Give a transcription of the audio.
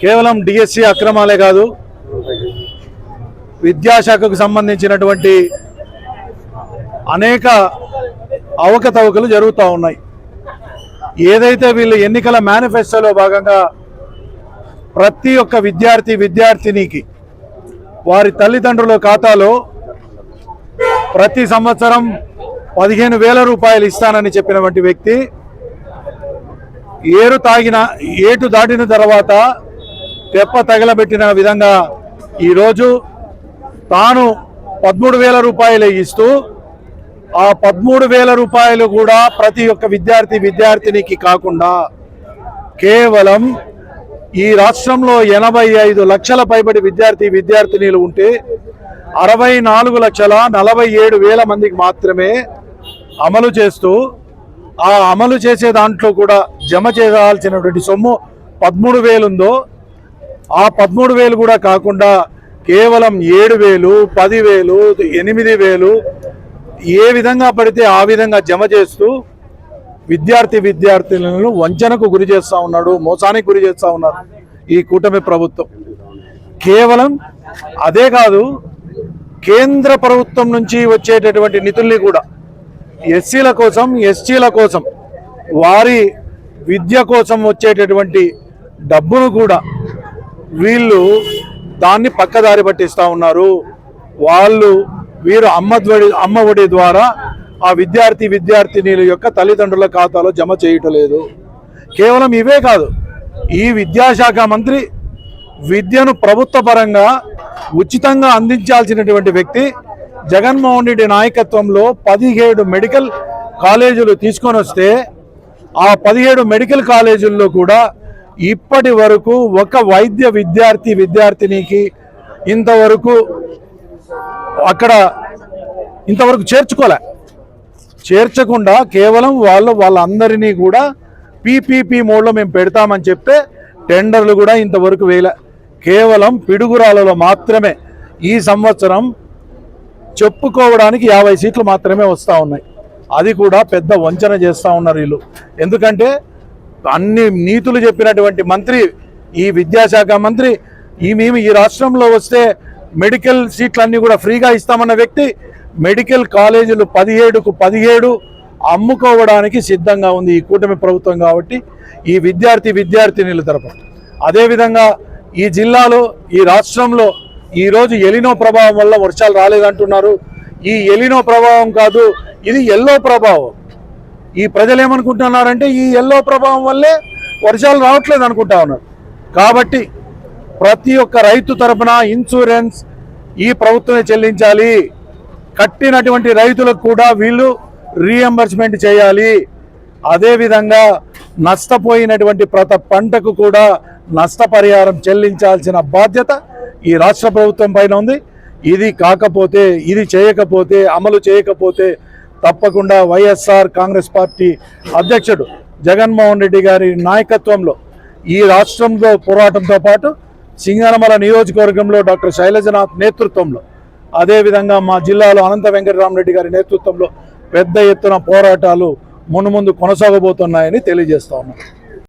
కేవలం డిఎస్సి అక్రమాలే కాదు, విద్యాశాఖకు సంబంధించినటువంటి అనేక అవకతవకలు జరుగుతూ ఉన్నాయి. ఏదైతే వీళ్ళు ఎన్నికల మేనిఫెస్టోలో భాగంగా ప్రతి ఒక్క విద్యార్థినికి వారి తల్లిదండ్రుల ఖాతాలో ప్రతి సంవత్సరం 15,000 రూపాయలు ఇస్తానని చెప్పినటువంటి వ్యక్తి ఏటు దాటిన తర్వాత తెప్ప తగలబెట్టిన విధంగా ఈరోజు తాను 13,000 రూపాయలు ఇస్తూ ఆ 13,000 రూపాయలు కూడా ప్రతి ఒక్క విద్యార్థినికి కాకుండా కేవలం ఈ రాష్ట్రంలో 85 లక్షల పైబడి విద్యార్థినీలు ఉంటే 64,47,000 మందికి మాత్రమే అమలు చేస్తూ ఆ అమలు చేసే దాంట్లో కూడా జమ చేయాల్సినటువంటి సొమ్ము 13,000 ఉందో ఆ 13,000 కూడా కాకుండా కేవలం 7,000, 10,000, 8,000 ఏ విధంగా పడితే ఆ విధంగా జమ చేస్తూ విద్యార్థినులను వంచనకు గురి చేస్తూ ఉన్నాడు, మోసానికి గురి చేస్తూ ఉన్నారు ఈ కూటమి ప్రభుత్వం. కేవలం అదే కాదు, కేంద్ర ప్రభుత్వం నుంచి వచ్చేటటువంటి నిధుల్ని కూడా ఎస్సీల కోసం, ఎస్టీల కోసం, వారి విద్య కోసం వచ్చేటటువంటి డబ్బును కూడా వీళ్ళు దాన్ని పక్కదారి పట్టిస్తూ ఉన్నారు. వీరు అమ్మ ఒడి ద్వారా ఆ విద్యార్థినీల యొక్క తల్లిదండ్రుల ఖాతాలో జమ చేయటం లేదు. కేవలం ఇవే కాదు, ఈ విద్యాశాఖ మంత్రి విద్యను ప్రభుత్వ పరంగా ఉచితంగా అందించాల్సినటువంటి వ్యక్తి జగన్మోహన్ రెడ్డి నాయకత్వంలో 17 మెడికల్ కాలేజీలు తీసుకొని వస్తే ఆ 17 మెడికల్ కాలేజీల్లో కూడా ఇప్పటి వరకు ఒక వైద్య విద్యార్థినికి ఇంతవరకు చేర్చకుండా కేవలం వాళ్ళందరినీ కూడా పీపీపీ మోడ్లో మేము పెడతామని చెప్తే టెండర్లు కూడా ఇంతవరకు వేయలే. కేవలం పిడుగురాలలో మాత్రమే ఈ సంవత్సరం చెప్పుకోవడానికి 50 సీట్లు మాత్రమే వస్తూ ఉన్నాయి. అది కూడా పెద్ద వంచన చేస్తూ ఉన్నారు వీళ్ళు. ఎందుకంటే అన్ని నీతులు చెప్పినటువంటి మంత్రి, ఈ విద్యాశాఖ మంత్రి, మేము ఈ రాష్ట్రంలో వస్తే మెడికల్ సీట్లన్నీ కూడా ఫ్రీగా ఇస్తామన్న వ్యక్తి మెడికల్ కాలేజీలు 17కు 17 అమ్ముకోవడానికి సిద్ధంగా ఉంది ఈ కూటమి ప్రభుత్వం. కాబట్టి ఈ విద్యార్థినీల తరపున అదేవిధంగా ఈ జిల్లాలో, ఈ రాష్ట్రంలో ఈరోజు ఎలినో ప్రభావం వల్ల వర్షాలు రాలేదంటున్నారు. ఈ ఎలినో ప్రభావం కాదు, ఇది ఎల్లో ప్రభావం. ఈ ప్రజలు ఏమనుకుంటున్నారంటే ఈ ఎల్లో ప్రభావం వల్లే వర్షాలు రావట్లేదు అనుకుంటా ఉన్నారు. కాబట్టి ప్రతి ఒక్క రైతు తరపున ఇన్సూరెన్స్ ఈ ప్రభుత్వమే చెల్లించాలి. కట్టినటువంటి రైతులకు కూడా వీళ్ళు రీఎంబర్స్మెంట్ చేయాలి. అదేవిధంగా నష్టపోయినటువంటి ప్రతి పంటకు కూడా నష్టపరిహారం చెల్లించాల్సిన బాధ్యత ఈ రాష్ట్ర ప్రభుత్వం పైన ఉంది. ఇది చేయకపోతే, అమలు చేయకపోతే తప్పకుండా వైఎస్ఆర్ కాంగ్రెస్ పార్టీ అధ్యక్షుడు జగన్మోహన్ రెడ్డి గారి నాయకత్వంలో ఈ రాష్ట్రంలో పోరాటంతో పాటు సింగనమల నియోజకవర్గంలో డాక్టర్ శైలజనాథ్ నేతృత్వంలో, అదేవిధంగా మా జిల్లాలో అనంత వెంకటరామరెడ్డి గారి నేతృత్వంలో పెద్ద ఎత్తున పోరాటాలు ముందు కొనసాగబోతున్నాయని తెలియజేస్తా ఉన్నాం.